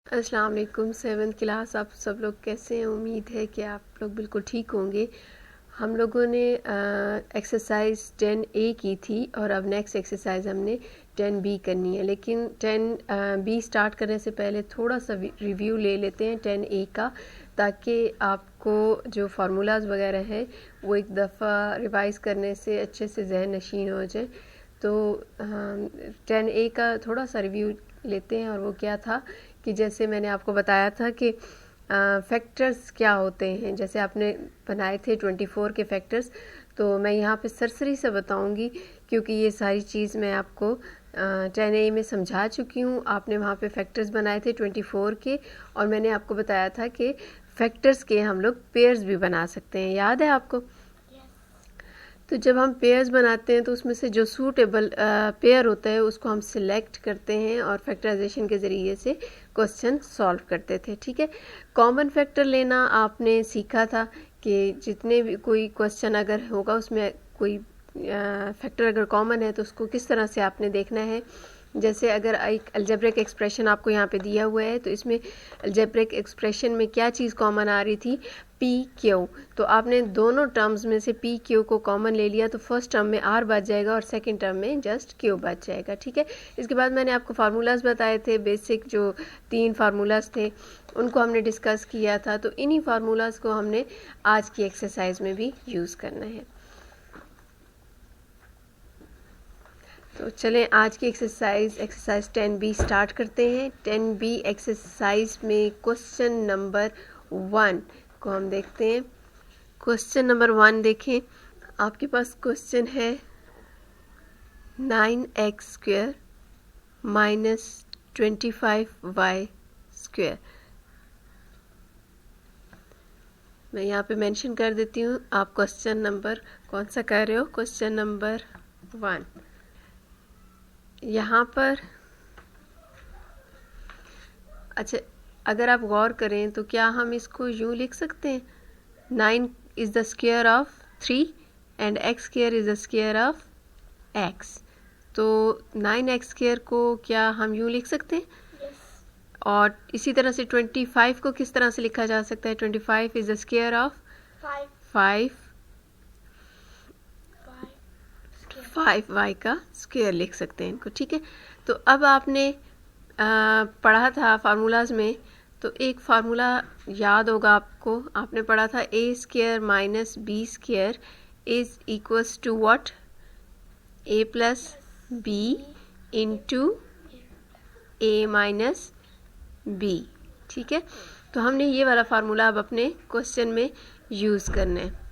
अस्सलाम वालेकुम। 7th class आप सब लोग कैसे हैं? उम्मीद है कि आप लोग बिल्कुल ठीक होंगे। हम लोगों ने एक्सरसाइज 10A की थी और अब नेक्स्ट एक्सरसाइज हमने 10B करनी है, लेकिन 10B स्टार्ट करने से पहले थोड़ा सा रिव्यू ले लेते हैं 10A का, ताकि आपको जो फार्मूलाज वगैरह हैं वो एक दफ़ा रिवाइज करने से अच्छे से जहन नशीन हो जाए। तो 10A का थोड़ा सा रिव्यू लेते हैं, और वो क्या था कि जैसे मैंने आपको बताया था कि फैक्टर्स क्या होते हैं। जैसे आपने बनाए थे 24 के फैक्टर्स, तो मैं यहाँ पे सरसरी से बताऊँगी, क्योंकि ये सारी चीज़ मैं आपको 10A में समझा चुकी हूँ। आपने वहाँ पे फैक्टर्स बनाए थे 24 के, और मैंने आपको बताया था कि फैक्टर्स के हम लोग पेयर्स भी बना सकते हैं। याद है आपको? तो जब हम पेयर्स बनाते हैं तो उसमें से जो सूटेबल पेयर होता है उसको हम सिलेक्ट करते हैं और फैक्टराइजेशन के ज़रिए से क्वेश्चन सॉल्व करते थे। ठीक है, कॉमन फैक्टर लेना आपने सीखा था कि जितने भी कोई क्वेश्चन अगर होगा उसमें कोई फैक्टर अगर कॉमन है तो उसको किस तरह से आपने देखना है। जैसे अगर एक अलजेब्रिक एक्सप्रेशन आपको यहाँ पे दिया हुआ है, तो इसमें अलजेब्रिक एक्सप्रेशन में क्या चीज़ कॉमन आ रही थी? P Q. तो आपने दोनों टर्म्स में से पी क्यू को कॉमन ले लिया, तो फर्स्ट टर्म में आर बच जाएगा और सेकंड टर्म में जस्ट क्यू बच जाएगा। ठीक है, इसके बाद मैंने आपको फार्मूलाज बताए थे, बेसिक जो 3 फार्मूलाज थे उनको हमने डिस्कस किया था। तो इन्हीं फार्मूलाज को हमने आज की एक्सरसाइज में भी यूज़ करना है। तो चलें आज की एक्सरसाइज 10B स्टार्ट करते हैं। 10B एक्सरसाइज में क्वेश्चन नंबर 1 को हम देखते हैं। क्वेश्चन नंबर 1 देखें, आपके पास क्वेश्चन है 9x² माइनस 25y²। मैं यहाँ पे मेंशन कर देती हूँ, आप क्वेश्चन नंबर कौन सा कर रहे हो? Question number 1। यहाँ पर अच्छा, अगर आप गौर करें तो क्या हम इसको यूँ लिख सकते हैं, 9 is the square of 3 and x² is the square of x। तो 9x² को क्या हम यूँ लिख सकते हैं? और इसी तरह से 25 को किस तरह से लिखा जा सकता है? 25 is the square of 5y का स्क्वायर लिख सकते हैं इनको। ठीक है, तो अब आपने पढ़ा था फार्मूलाज में, तो एक फार्मूला याद होगा आपको, आपने पढ़ा था a² minus b² is equals to what? a plus b into a minus b। ठीक है, तो हमने ये वाला फार्मूला अब अपने क्वेश्चन में यूज़ करना है।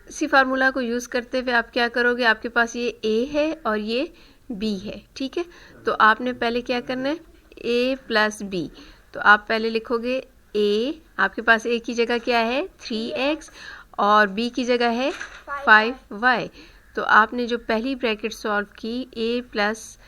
इसी फार्मूला को यूज़ करते हुए आप क्या करोगे? आपके पास ये a है और ये b है। ठीक है, तो आपने पहले क्या करना है? a plus b। तो आप पहले लिखोगे a, आपके पास a की जगह क्या है? 3x, और b की जगह है 5y। तो आपने जो पहली ब्रैकेट सॉल्व की a प्लस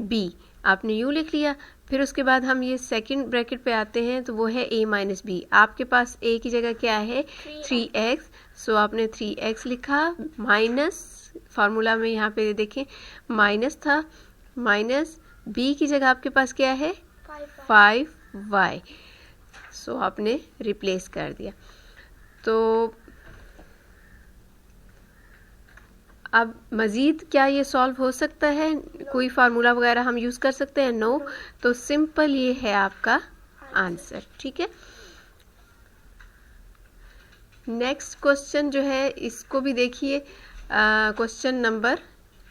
b, आपने यूँ लिख लिया। फिर उसके बाद हम ये सेकंड ब्रैकेट पे आते हैं, तो वो है a माइनस b। आपके पास a की जगह क्या है? 3x। सो आपने 3x लिखा, माइनस फार्मूला में यहाँ पे देखें माइनस था, माइनस b की जगह आपके पास क्या है? 5y। सो आपने रिप्लेस कर दिया। तो अब मज़ीद क्या ये सॉल्व हो सकता है? कोई फार्मूला वगैरह हम यूज़ कर सकते हैं? नो। तो सिंपल ये है आपका आंसर। ठीक है, नेक्स्ट क्वेश्चन जो है इसको भी देखिए, क्वेश्चन नंबर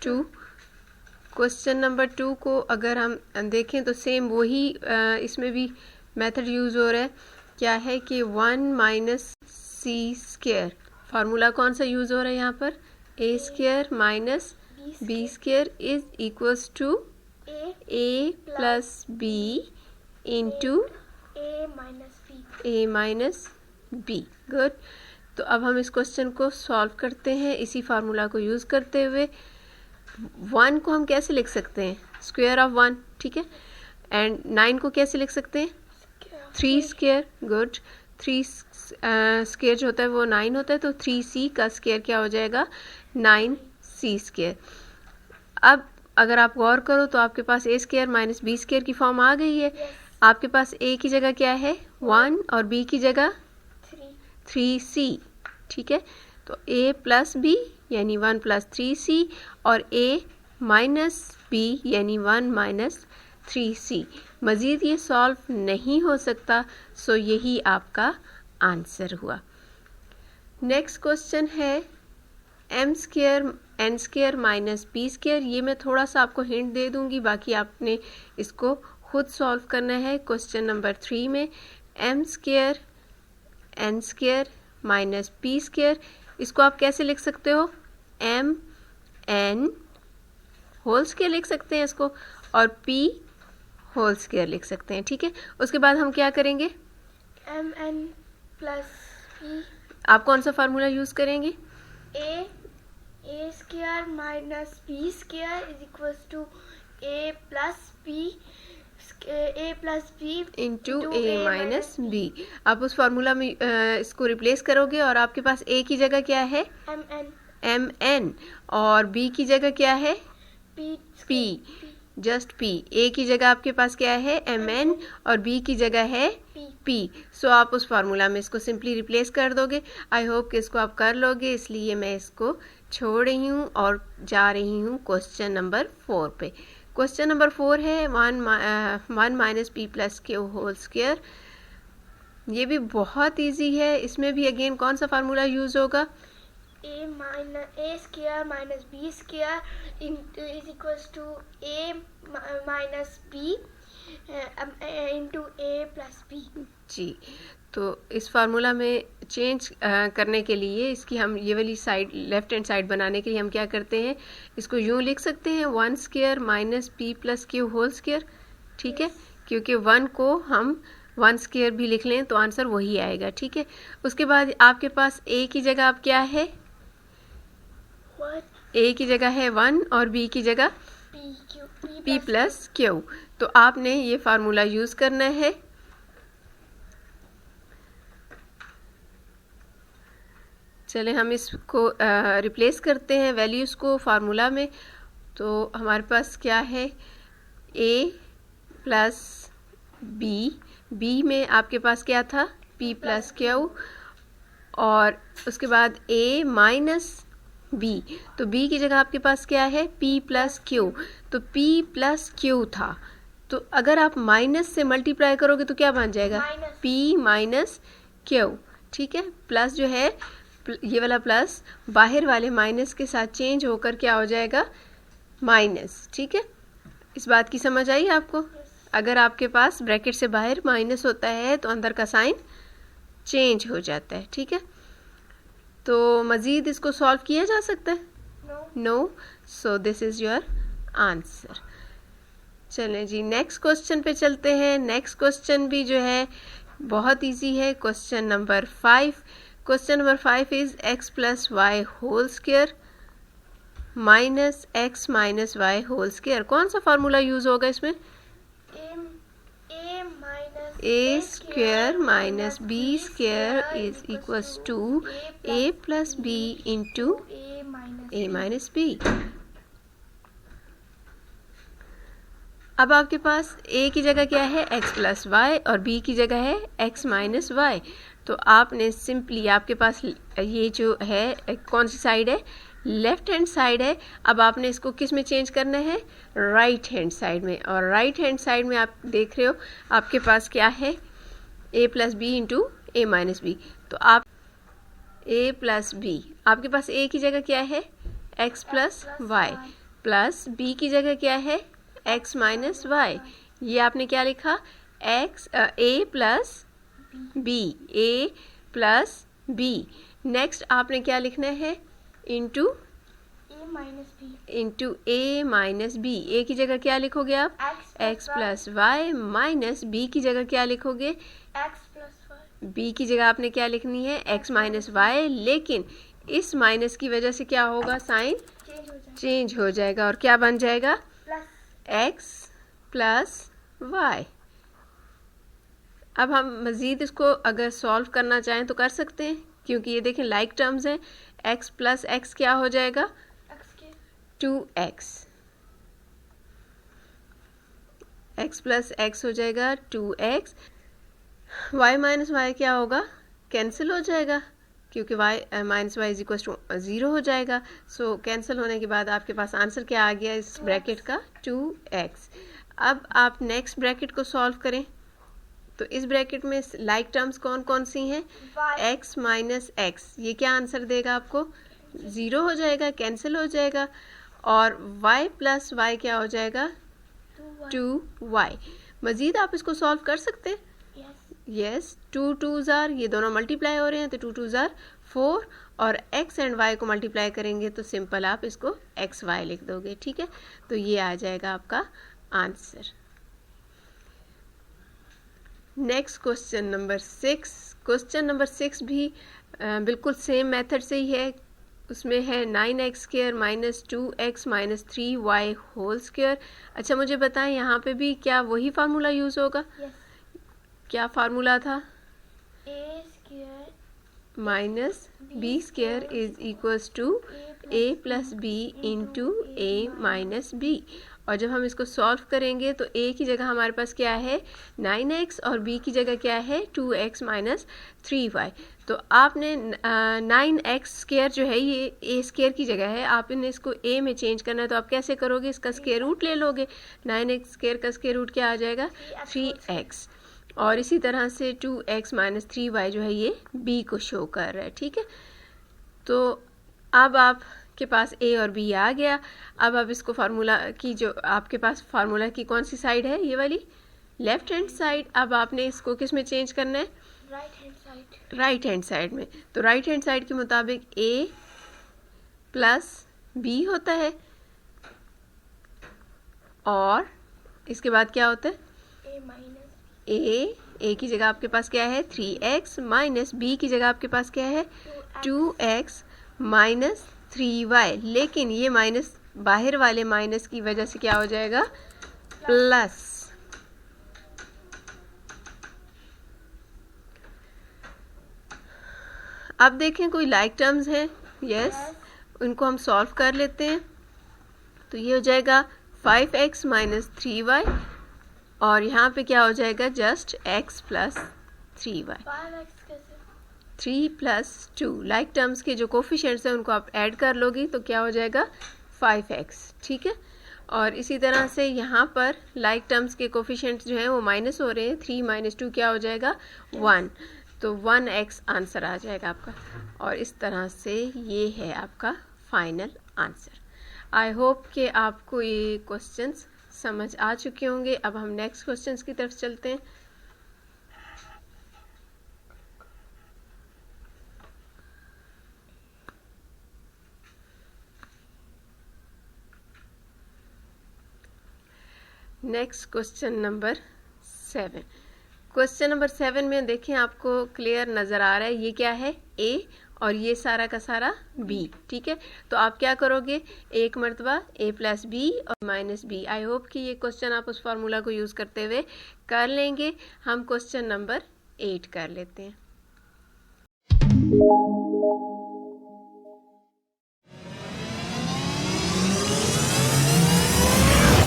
2। क्वेश्चन नंबर 2 को अगर हम देखें तो सेम वही इसमें भी मेथड यूज़ हो रहा है। क्या है कि 1 माइनस c²। फार्मूला कौन सा यूज़ हो रहा है यहाँ पर? a² minus b² is equals to a plus b into a minus b। Good. तो अब हम इस क्वेश्चन को सॉल्व करते हैं इसी फार्मूला को यूज़ करते हुए। 1 को हम कैसे लिख सकते हैं? Square of 1। ठीक है, एंड 9 को कैसे लिख सकते हैं? 3²। गुड। 3 स्क्वायर जो होता है वो 9 होता है, तो 3c का स्क्वायर क्या हो जाएगा? 9c। सी स्क्वायर। अब अगर आप गौर करो तो आपके पास ए स्क्वायर माइनस बी स्क्वायर की फॉर्म आ गई है। आपके पास ए की जगह क्या है 1 और बी की जगह 3c, ठीक है। तो a प्लस बी यानी 1 प्लस 3c और a माइनस बी यानी 1 माइनस 3c। मज़ीद ये सॉल्व नहीं हो सकता, सो यही आपका आंसर हुआ। नेक्स्ट क्वेश्चन है M square N square minus B square. ये मैं थोड़ा सा आपको हिंट दे दूंगी, बाकी आपने इसको खुद सॉल्व करना है। क्वेश्चन नंबर 3 में M square N square minus P square, इसको आप कैसे लिख सकते हो, एम एन होल स्क्वायर लिख सकते हैं इसको, और पी होल स्क्वायर लिख सकते हैं, ठीक है। उसके बाद हम क्या करेंगे, एम एन प्लस पी। आप कौन सा फार्मूला यूज़ करेंगे, a square minus B square is equals to a plus B into A minus b. आप उस फार्मूला में इसको रिप्लेस करोगे और आपके पास ए की जगह क्या है एम एन और बी की जगह क्या है पी, जस्ट पी। ए की जगह आपके पास क्या है एम एन और बी की जगह है पी। सो आप उस फार्मूला में इसको सिंपली रिप्लेस कर दोगे। आई होप कि इसको आप कर लोगे, इसलिए मैं इसको छोड़ रही हूँ और जा रही हूँ क्वेश्चन नंबर 4 पे। क्वेश्चन नंबर 4 है 1 minus P plus Q whole square. ये भी बहुत इजी है, इसमें भी अगेन कौन सा फार्मूला यूज होगा, a square minus B square is equals to a minus b into a plus b. जी, तो इस फार्मूला में चेंज करने के लिए इसकी हम ये वाली साइड लेफ्ट हैंड साइड बनाने के लिए हम क्या करते हैं, इसको यूँ लिख सकते हैं 1 square minus P plus Q whole square, ठीक है। क्योंकि 1 को हम 1 स्क्वायर भी लिख लें तो आंसर वही आएगा, ठीक है। उसके बाद आपके पास ए की जगह अब क्या है, ए की जगह है 1 और बी की जगह पी प्लस क्यू। तो आपने ये फार्मूला यूज़ करना है। चले हम इसको रिप्लेस करते हैं वैल्यूज़ को फार्मूला में। तो हमारे पास क्या है a प्लस बी में आपके पास क्या था p प्लस क्यू, और उसके बाद a माइनस बी, तो b की जगह आपके पास क्या है p प्लस क्यू, तो p प्लस क्यू था। तो अगर आप माइनस से मल्टीप्लाई करोगे तो क्या बन जाएगा p माइनस क्यू, ठीक है। प्लस जो है ये वाला प्लस बाहर वाले माइनस के साथ चेंज होकर क्या हो जाएगा माइनस, ठीक है। इस बात की समझ आई आपको, अगर आपके पास ब्रैकेट से बाहर माइनस होता है तो अंदर का साइन चेंज हो जाता है, ठीक है। तो मज़ीद इसको सॉल्व किया जा सकता है, no, so this is your answer. चलें जी नेक्स्ट क्वेश्चन पे चलते हैं। नेक्स्ट क्वेश्चन भी जो है बहुत इजी है, question number 5। Question number 5 is x plus y whole square minus x minus y whole square. कौन सा फार्मूला यूज होगा इसमें, a square minus B square is equals to a plus B into A minus b. अब आपके पास a की जगह क्या है x प्लस वाई और b की जगह है x माइनस वाई। तो आपने सिंपली आपके पास ये जो है कौन सी साइड है, लेफ्ट हैंड साइड है। अब आपने इसको किस में चेंज करना है, राइट हैंड साइड में। और राइट हैंड साइड में आप देख रहे हो आपके पास क्या है a plus B into A minus B. तो आप a प्लस बी, आपके पास a की जगह क्या है x plus Y, plus b की जगह क्या है x माइनस वाई। ये आपने क्या लिखा a plus B, a plus B. Next आपने क्या लिखना है into A minus B. A की जगह क्या लिखोगे आप x plus Y, minus B की जगह क्या लिखोगे बी की जगह आपने क्या लिखनी है x माइनस वाई। लेकिन इस माइनस की वजह से क्या होगा, साइन चेंज हो जाएगा और क्या बन जाएगा x प्लस वाई। अब हम मज़ीद इसको अगर सॉल्व करना चाहें तो कर सकते हैं, क्योंकि ये देखें लाइक टर्म्स हैं। x प्लस एक्स क्या हो जाएगा 2x, x प्लस x हो जाएगा 2x, y माइनस वाई क्या होगा, कैंसिल हो जाएगा क्योंकि y minus Y is equal to 0 हो जाएगा। सो कैंसिल होने के बाद आपके पास आंसर क्या आ गया इस ब्रैकेट का, 2x। अब आप नेक्स्ट ब्रैकेट को सॉल्व करें तो इस ब्रैकेट में लाइक टर्म्स कौन कौन सी हैं, x माइनस x, ये क्या आंसर देगा आपको, 0 हो जाएगा, कैंसिल हो जाएगा। और y प्लस y क्या हो जाएगा, 2y। मज़ीद आप इसको सॉल्व कर सकते हैं, यस, 2 2s आर, ये दोनों मल्टीप्लाई हो रहे हैं तो 2 2s आर 4, और x एंड y को मल्टीप्लाई करेंगे तो सिंपल आप इसको एक्स वाई लिख दोगे, ठीक है। तो ये आ जाएगा आपका answer. Next question number 6। Question number 6 भी बिल्कुल सेम मेथड से ही है। उसमें है 9x square minus 2x minus 3y whole square. अच्छा मुझे बताएं यहाँ पे भी क्या वही फार्मूला यूज़ होगा? क्या फार्मूला था? A square minus B square is equals to a plus B into A minus b. और जब हम इसको सॉल्व करेंगे तो a की जगह हमारे पास क्या है 9x और b की जगह क्या है 2x माइनस 3y। तो आपने 9x स्क्वायर जो है ये a स्क्वायर की जगह है, आप इन्हें इसको a में चेंज करना है तो आप कैसे करोगे, इसका स्क्वायर रूट ले लोगे। 9x स्क्वायर का स्क्वायर रूट क्या आ जाएगा 3x, और इसी तरह से 2x माइनस 3y जो है ये b को शो कर रहा है, ठीक है। तो अब आप के पास a और b आ गया। अब आप इसको फार्मूला की जो आपके पास फार्मूला की कौन सी साइड है, ये वाली लेफ्ट हैंड साइड। अब आपने इसको किस में चेंज करना है, राइट हैंड साइड में। तो राइट हैंड साइड के मुताबिक a प्लस b होता है और इसके बाद क्या होता है a की जगह आपके पास क्या है 3x माइनस b की जगह आपके पास क्या है 2x माइनस 3y। लेकिन ये माइनस बाहर वाले माइनस की वजह से क्या हो जाएगा प्लस। अब देखें कोई लाइक टर्म्स हैं, यस, उनको हम सॉल्व कर लेते हैं। तो ये हो जाएगा 5x माइनस 3y और यहाँ पे क्या हो जाएगा just x plus 3y। 3 plus 2 like terms के जो कोफिशिएंट्स हैं उनको आप ऐड कर लोगी तो क्या हो जाएगा 5x, ठीक है। और इसी तरह से यहाँ पर लाइक टर्म्स के कोफिशिएंट्स जो हैं वो माइनस हो रहे हैं, 3 माइनस 2 क्या हो जाएगा 1, तो 1x आंसर आ जाएगा आपका। और इस तरह से ये है आपका फाइनल आंसर। आई होप कि आपको ये क्वेश्चंस समझ आ चुके होंगे। अब हम नेक्स्ट क्वेश्चंस की तरफ चलते हैं। Next question number 7। Question number 7 में देखें आपको क्लियर नज़र आ रहा है ये क्या है a और ये सारा का सारा b, ठीक है। तो आप क्या करोगे एक मरतबा a प्लस बी और माइनस बी। आई होप कि ये क्वेश्चन आप उस फार्मूला को यूज़ करते हुए कर लेंगे। हम क्वेश्चन नंबर 8 कर लेते हैं।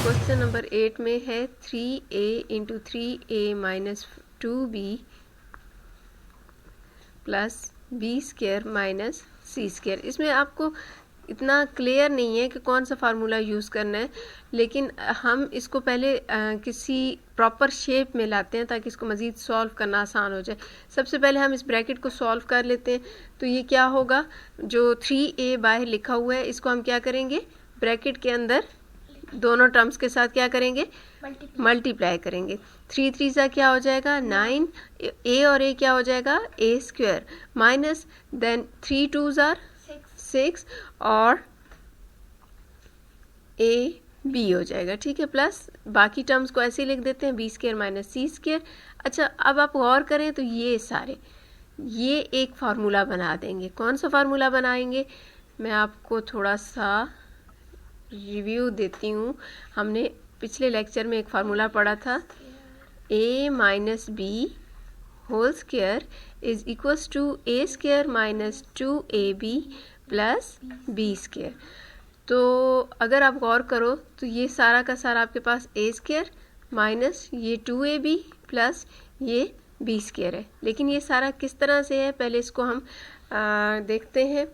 क्वेश्चन नंबर 8 में है 3a into 3a minus 2b plus b square minus c square. इसमें आपको इतना क्लियर नहीं है कि कौन सा फार्मूला यूज़ करना है, लेकिन हम इसको पहले किसी प्रॉपर शेप में लाते हैं ताकि इसको मज़ीद सॉल्व करना आसान हो जाए। सबसे पहले हम इस ब्रैकेट को सॉल्व कर लेते हैं। तो ये क्या होगा, जो 3a बाहर लिखा हुआ है इसको हम क्या करेंगे ब्रैकेट के अंदर दोनों टर्म्स के साथ क्या करेंगे मल्टीप्लाई करेंगे। 3 3 सा क्या हो जाएगा 9, a और a क्या हो जाएगा a square minus then 3 2s are 6 और a b हो जाएगा, ठीक है, प्लस बाकी टर्म्स को ऐसे ही लिख देते हैं b square minus c square. अच्छा अब आप गौर करें तो ये सारे ये एक फार्मूला बना देंगे। कौन सा फार्मूला बनाएंगे मैं आपको थोड़ा सा रिव्यू देती हूँ। हमने पिछले लेक्चर में एक फार्मूला पढ़ा था a minus B whole square is equals to a square minus 2ab plus b square. तो अगर आप गौर करो तो ये सारा का सारा आपके पास ए स्क्वायर माइनस ये 2ab प्लस ये बी स्क्वायर है। लेकिन ये सारा किस तरह से है, पहले इसको हम देखते हैं।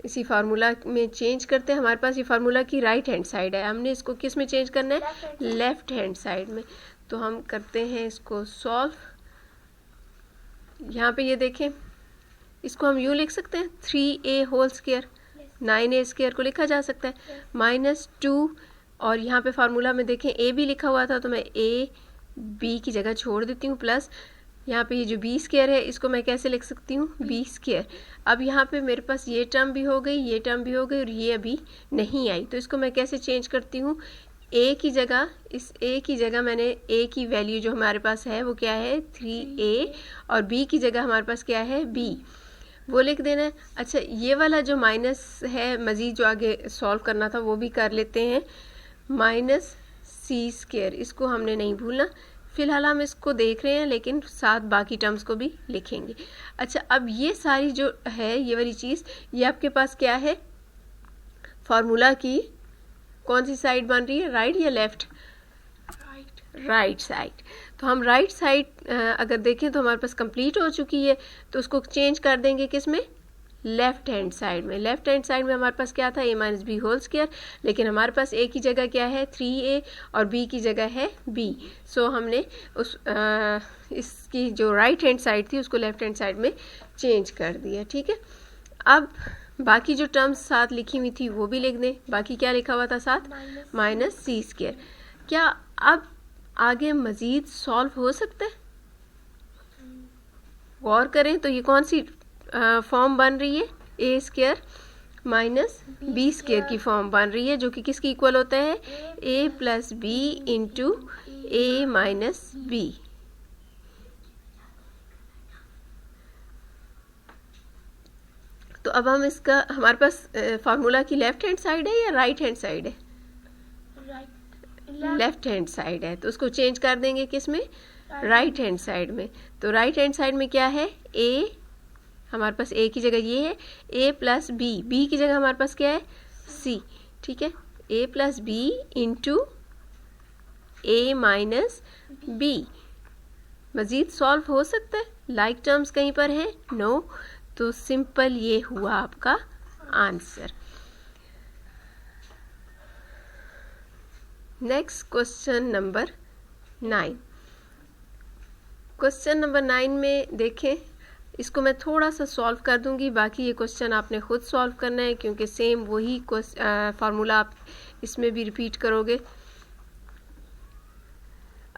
इसी फार्मूला में चेंज करते हैं। हमारे पास ये फार्मूला की राइट हैंड साइड है, हमने इसको किस में चेंज करना है, लेफ्ट हैंड साइड में। तो हम करते हैं इसको सॉल्व। यहाँ पे ये देखें, इसको हम यूँ लिख सकते हैं 3a whole square, 9a square को लिखा जा सकता है माइनस 2, और यहाँ पे फार्मूला में देखें a भी लिखा हुआ था तो मैं a b की जगह छोड़ देती हूँ, प्लस यहाँ पे ये जो बी स्क्वायर है इसको मैं कैसे लिख सकती हूँ, बी स्क्वायर। अब यहाँ पे मेरे पास ये टर्म भी हो गई, ये टर्म भी हो गई, और ये अभी नहीं आई, तो इसको मैं कैसे चेंज करती हूँ, a की जगह, इस a की जगह मैंने a की वैल्यू जो हमारे पास है वो क्या है 3a, और b की जगह हमारे पास क्या है b, वो लिख देना है। अच्छा, ये वाला जो माइनस है मज़ीद जो आगे सॉल्व करना था वो भी कर लेते हैं, माइनस सी स्क्वायर, इसको हमने नहीं भूलना। फ़िलहाल हम इसको देख रहे हैं लेकिन साथ बाकी टर्म्स को भी लिखेंगे। अच्छा, अब ये सारी जो है ये वाली चीज़, ये आपके पास क्या है, फार्मूला की कौन सी साइड बन रही है, राइट या लेफ़्ट, राइट साइड। तो हम राइट साइड अगर देखें तो हमारे पास कंप्लीट हो चुकी है, तो उसको चेंज कर देंगे किस में, लेफ्ट हैंड साइड में। लेफ्ट हैंड साइड में हमारे पास क्या था, a minus B whole square, लेकिन हमारे पास a की जगह क्या है 3a और b की जगह है b। सो हमने उस इसकी जो राइट हैंड साइड थी उसको लेफ्ट हैंड साइड में चेंज कर दिया। ठीक है, अब बाकी जो टर्म्स साथ लिखी हुई थी वो भी लिख दें। बाकी क्या लिखा हुआ था साथ, माइनस सी स्क्वायर। क्या अब आगे मज़ीद सॉल्व हो सकता है, गौर करें तो ये कौन सी फॉर्म बन रही है, ए स्क्वायर माइनस बी स्क्वायर की फॉर्म बन रही है, जो कि किसकी इक्वल होता है, a plus B into A minus B. तो अब हम इसका, हमारे पास फार्मूला की लेफ्ट हैंड साइड है या राइट हैंड साइड है, लेफ्ट हैंड साइड है, तो उसको चेंज कर देंगे किस में, राइट हैंड साइड में। तो राइट हैंड साइड में क्या है, a, हमारे पास a की जगह ये है, a प्लस बी, b की जगह हमारे पास क्या है c। ठीक है, a plus B into A minus B. मज़ीद सॉल्व हो सकता है, लाइक टर्म्स कहीं पर है, नो, तो सिंपल ये हुआ आपका answer. Next question number 9। Question number 9 में देखें, इसको मैं थोड़ा सा सॉल्व कर दूंगी, बाकी ये क्वेश्चन आपने खुद सॉल्व करना है क्योंकि सेम वही फार्मूला आप इसमें भी रिपीट करोगे।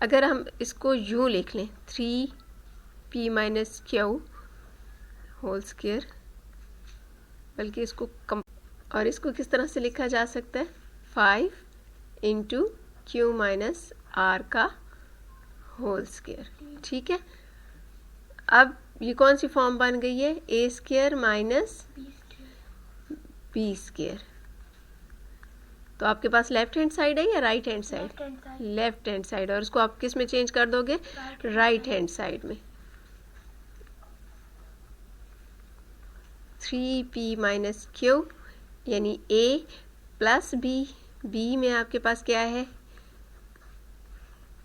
अगर हम इसको यूँ लिख लें 3p minus Q whole square, बल्कि इसको और इसको किस तरह से लिखा जा सकता है, 5 इंटू क्यू माइनस आर का होल स्क्वायर। ठीक है, अब ये कौन सी फॉर्म बन गई है, ए स्क्वायर माइनस बी स्क्वायर। तो आपके पास लेफ्ट हैंड साइड है या right hand side, left hand side, और इसको आप किस में चेंज कर दोगे, राइट हैंड साइड में। 3p माइनस क्यू यानी a प्लस b, b में आपके पास क्या है,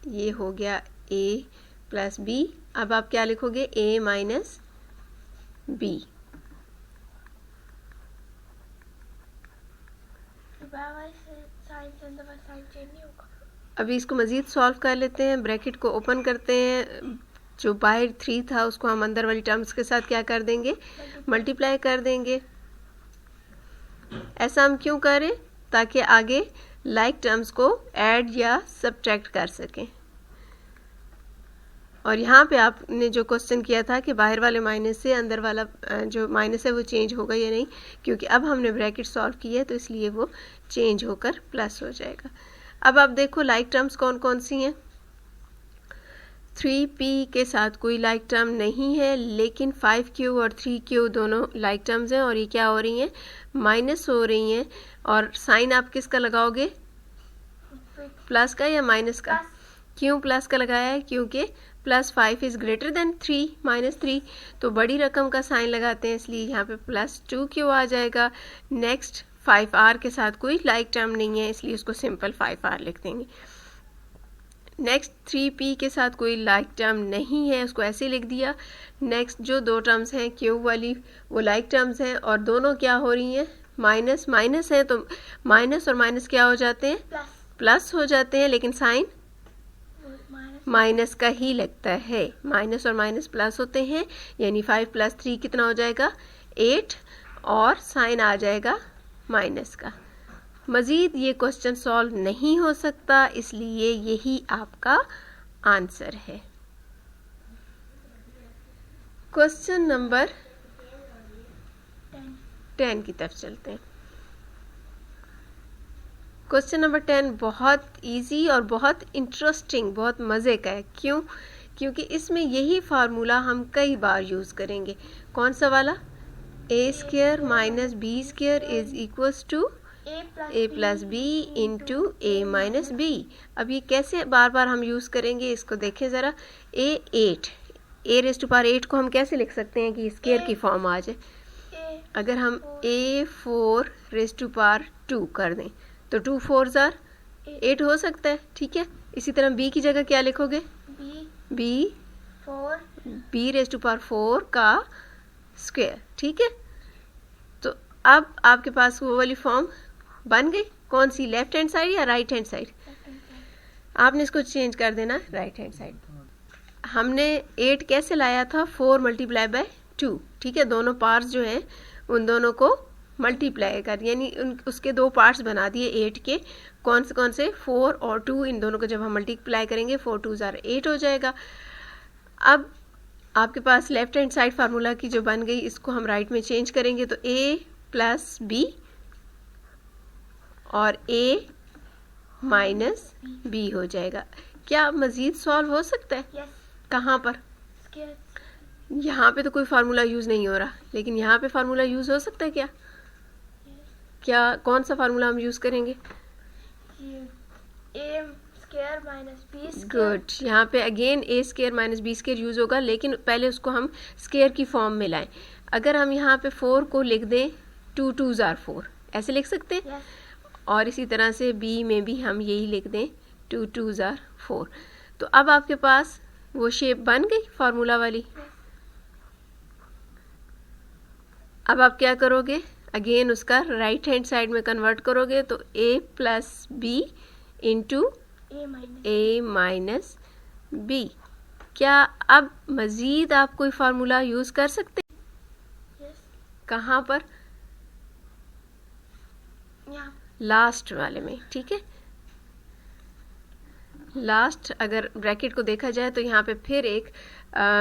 ये हो गया a प्लस b। अब आप क्या लिखोगे, a माइनस b। अभी इसको मज़ीद सॉल्व कर लेते हैं, ब्रैकेट को ओपन करते हैं, जो बाहर 3 था उसको हम अंदर वाली टर्म्स के साथ क्या कर देंगे, मल्टीप्लाई कर देंगे। ऐसा हम क्यों करें, ताकि आगे लाइक टर्म्स को ऐड या सब्ट्रैक्ट कर सकें। और यहाँ पे आपने जो क्वेश्चन किया था कि बाहर वाले माइनस से अंदर वाला जो माइनस है वो चेंज होगा या नहीं, क्योंकि अब हमने ब्रैकेट सॉल्व की है तो इसलिए वो चेंज होकर प्लस हो जाएगा। अब आप देखो लाइक टर्म्स कौन कौन सी हैं, 3p के साथ कोई लाइक टर्म नहीं है, लेकिन 5q और 3q दोनों लाइक टर्म्स हैं, और ये क्या हो रही हैं, माइनस हो रही हैं। और साइन आप किसका लगाओगे, प्लस का या माइनस का, क्यों प्लस का लगाया है, क्योंकि plus 5 is greater than 3 minus 3, तो बड़ी रकम का साइन लगाते हैं, इसलिए यहाँ पे प्लस 2q आ जाएगा। नेक्स्ट 5r के साथ कोई लाइक टर्म नहीं है, इसलिए उसको सिंपल 5r लिख देंगे। नेक्स्ट 3p के साथ कोई लाइक टर्म नहीं है, उसको ऐसे लिख दिया। नेक्स्ट जो दो टर्म्स हैं q वाली, वो लाइक टर्म्स हैं और दोनों क्या हो रही हैं, माइनस माइनस है, तो माइनस और माइनस क्या हो जाते हैं, प्लस हो जाते हैं, लेकिन साइन माइनस का ही लगता है। माइनस और माइनस प्लस होते हैं, यानी 5 + 3 कितना हो जाएगा, 8, और साइन आ जाएगा माइनस का। मज़ीद ये क्वेश्चन सॉल्व नहीं हो सकता, इसलिए यही आपका आंसर है। क्वेश्चन नंबर 10 की तरफ चलते हैं। क्वेश्चन नंबर 10 बहुत इजी और बहुत इंटरेस्टिंग, बहुत मज़े का है। क्यों? क्योंकि इसमें यही फार्मूला हम कई बार यूज़ करेंगे। कौन सा वाला, a² - b² is equals to a + b into a - b। अब ये कैसे बार बार हम यूज़ करेंगे, इसको देखें ज़रा। a8 को हम कैसे लिख सकते हैं कि स्क्वायर की फॉर्म आ जाए। अगर हम a4² कर दें तो 2 4s are 8 हो सकता है, ठीक है। इसी तरह b की जगह क्या लिखोगे, b4 का स्क्वायर, ठीक है। तो अब आपके पास वो वाली फॉर्म बन गई, कौन सी, लेफ्ट हैंड साइड या राइट हैंड साइड। आपने इसको चेंज कर देना राइट हैंड साइड। हमने 8 कैसे लाया था, 4 × 2, ठीक है। दोनों पार्ट्स जो हैं उन दोनों को मल्टीप्लाई कर, यानी उसके दो पार्ट्स बना दिए 8 के। कौन से 4 और 2, इन दोनों को जब हम मल्टीप्लाई करेंगे 4 2s are 8 हो जाएगा। अब आपके पास लेफ्ट हैंड साइड फार्मूला की जो बन गई, इसको हम राइट में चेंज करेंगे तो a + b और a - b हो जाएगा। क्या मज़ीद सॉल्व हो सकता है? yes. कहाँ पर? यहाँ पे तो कोई फार्मूला यूज़ नहीं हो रहा, लेकिन यहाँ पे फार्मूला यूज़ हो सकता है क्या? क्या, कौन सा फार्मूला हम यूज़ करेंगे? a² - b²। गुड, यहाँ पे अगेन a² - b² यूज़ होगा, लेकिन पहले उसको हम स्क्वायर की फॉर्म में लाएं। अगर हम यहाँ पे 4 को लिख दें 2 2s are 4, ऐसे लिख सकते हैं। yes. और इसी तरह से b में भी हम यही लिख दें 2 2s are 4। तो अब आपके पास वो शेप बन गई फार्मूला वाली। yes. अब आप क्या करोगे, अगेन उसका राइट हैंड साइड में कन्वर्ट करोगे तो a + b into a - b। क्या अब मज़ीद आप कोई फार्मूला यूज़ कर सकते हैं? yes. कहाँ पर? यहाँ लास्ट वाले में, ठीक है। लास्ट अगर ब्रैकेट को देखा जाए तो यहाँ पे फिर एक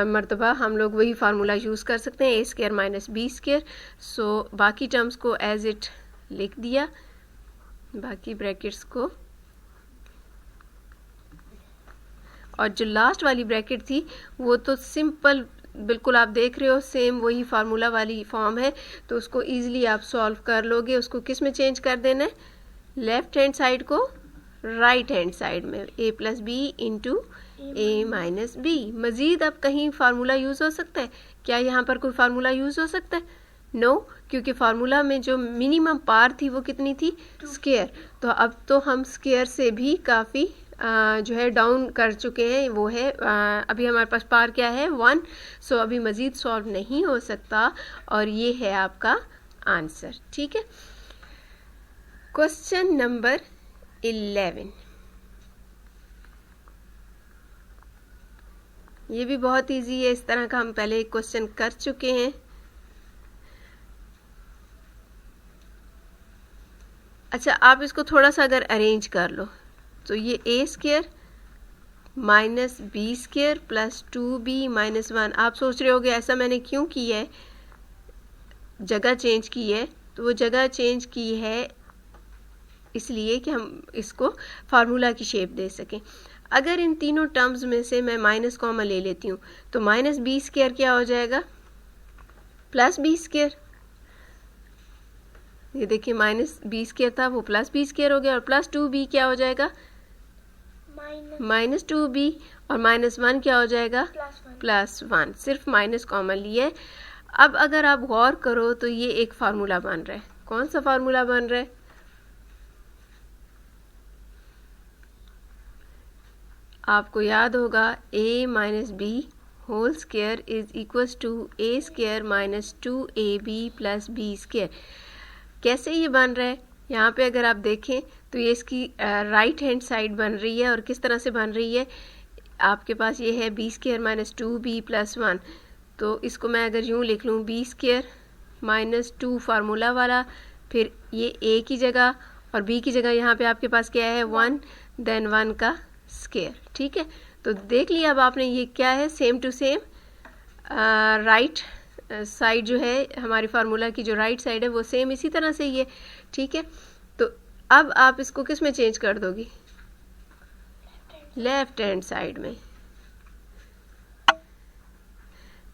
मर्तबा हम लोग वही फार्मूला यूज़ कर सकते हैं, a² - b²। सो बाकी टर्म्स को एज इट लिख दिया, बाकी ब्रैकेट्स को, और जो लास्ट वाली ब्रैकेट थी वो तो सिंपल, बिल्कुल आप देख रहे हो सेम वही फार्मूला वाली फॉर्म है, तो उसको ईजिली आप सॉल्व कर लोगे। उसको किस में चेंज कर देना है, लेफ्ट हैंड साइड को राइट हैंड साइड में, a + b into a - b। मज़ीद अब कहीं फार्मूला यूज़ हो सकता है क्या? यहाँ पर कोई फार्मूला यूज़ हो सकता है? नो, क्योंकि फार्मूला में जो मिनिमम पार थी वो कितनी थी, स्क्वायर। तो अब तो हम स्क्वायर से भी काफ़ी जो है डाउन कर चुके हैं, वो है अभी हमारे पास पार क्या है, 1। सो अभी मज़ीद सॉल्व नहीं हो सकता, और ये है आपका आंसर, ठीक है। क्वेश्चन नंबर 11, ये भी बहुत इजी है, इस तरह का हम पहले एक क्वेश्चन कर चुके हैं। अच्छा, आप इसको थोड़ा सा अगर अरेंज कर लो तो ये a² - b² + 2b - 1। आप सोच रहे होगे ऐसा मैंने क्यों किया है, जगह चेंज की है। तो वो जगह चेंज की है इसलिए कि हम इसको फार्मूला की शेप दे सकें। अगर इन तीनों टर्म्स में से मैं माइनस कॉमन ले लेती हूँ तो -b² क्या हो जाएगा, +b²। ये देखिए -b² था, वो +b² हो गया, और +2b क्या हो जाएगा, -2b, और -1 क्या हो जाएगा, +1। सिर्फ माइनस कॉमन लिए। अब अगर आप गौर करो तो ये एक फार्मूला बन रहा है, कौन सा फार्मूला बन रहा है? आपको याद होगा a minus B whole square is equals to a square minus 2ab plus B square. कैसे ये बन रहा है? यहाँ पे अगर आप देखें तो ये इसकी राइट हैंड साइड बन रही है, और किस तरह से बन रही है? आपके पास ये है b square minus 2b plus 1, तो इसको मैं अगर यूँ लिख लूँ b स्क्वायर माइनस 2 फार्मूला वाला, फिर ये a की जगह और b की जगह यहाँ पे आपके पास क्या है? 1, देन 1 का स्क्वायर। ठीक है, तो देख लिया अब आपने ये क्या है? Same to same right side जो है हमारी फार्मूला की, जो राइट साइड है वो सेम इसी तरह से ही है। ठीक है, तो अब आप इसको किस में चेंज कर दोगी? लेफ्ट हैंड साइड में।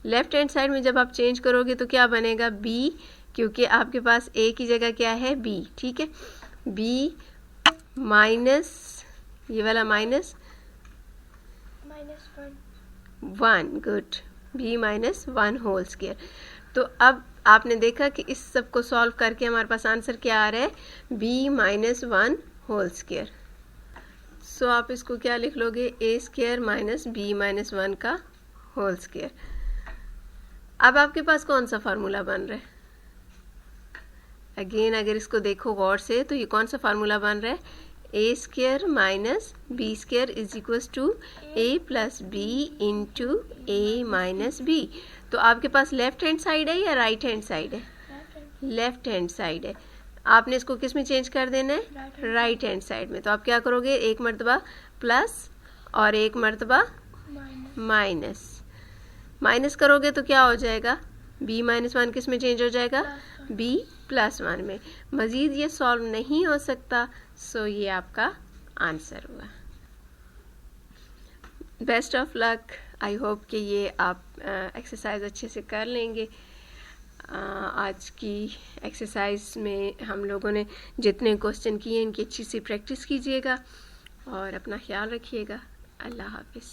लेफ्ट हैंड साइड में जब आप चेंज करोगे तो क्या बनेगा? b, क्योंकि आपके पास a की जगह क्या है? b। ठीक है, b माइनस ये वाला minus 1, good, b minus 1 whole square. तो अब आपने देखा कि इस सब को सॉल्व करके हमारे पास आंसर क्या आ रहा है? b minus 1 whole square. So आप इसको क्या लिख लोगे? a square minus b minus 1 का होल स्क्वायर। अब आपके पास कौन सा फार्मूला बन रहा है? अगेन अगर इसको देखो गौर से तो ये कौन सा फार्मूला बन रहा है? a square minus b square is equals to a plus b into a minus b। तो आपके पास लेफ्ट हैंड साइड है या राइट हैंड साइड है? लेफ्ट हैंड साइड है। आपने इसको किस में चेंज कर देना है? राइट हैंड साइड में। तो आप क्या करोगे? एक मरतबा प्लस और एक मरतबा माइनस। माइनस करोगे तो क्या हो जाएगा? b माइनस 1 किस में चेंज हो जाएगा? b प्लस 1 में। मज़ीद ये सॉल्व नहीं हो सकता, सो ये आपका आंसर हुआ। Best of luck. I hope कि ये आप एक्सरसाइज अच्छे से कर लेंगे। आज की एक्सरसाइज में हम लोगों ने जितने क्वेश्चन किए इनकी अच्छी सी प्रैक्टिस कीजिएगा और अपना ख्याल रखिएगा। अल्लाह हाफिज़।